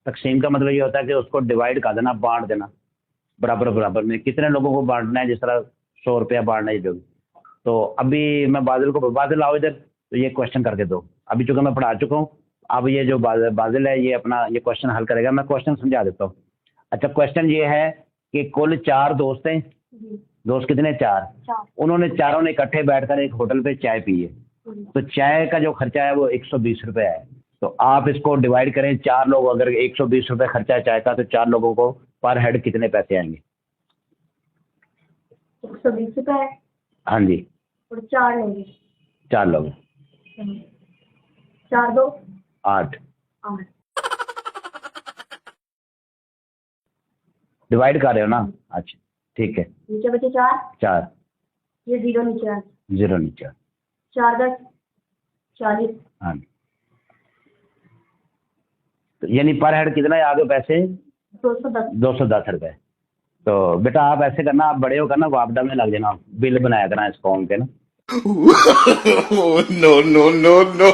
तकसीम का मतलब ये होता है कि उसको डिवाइड कर देना, बांट देना बराबर बराबर में। कितने लोगों को बांटना है, जिस तरह 100 रुपया बांटना है जो भी। तो अभी मैं बादल को, बादल आओ इधर, तो ये क्वेश्चन करके दो। अभी चूंकि मैं पढ़ा चुका हूँ, अब ये जो बादल है ये अपना ये क्वेश्चन हल करेगा। मैं क्वेश्चन समझा देता हूँ। अच्छा, क्वेश्चन ये है कि कुल 4 दोस्त हैं। दोस्त कितने? 4। उन्होंने चारों ने इकट्ठे बैठकर एक होटल पे चाय पी है। तो चाय का जो खर्चा है वो 120 रुपये है। तो आप इसको डिवाइड करें, 4 लोग, अगर 120 रुपये खर्चा है चाय का, तो 4 लोगों को पर हेड कितने पैसे आएंगे? 120 रुपए। हाँ जी। और 4 लेंगे। 4 लोग। 4 2 8। 8। डिवाइड कर रहे हो ना? अच्छा ठीक है। नीचे बचे 4। 4। ये 0 नीचे आ। 0 नीचे। 4 10 40। हाँ, तो यानी पर हेड कितना है आगे पैसे? 210। 210 रुपये। तो बेटा आप ऐसे करना, आप बड़े हो करना, वापडा में लग जाना, बिल बनाया करना इस कॉम के ना। No, no, no, no.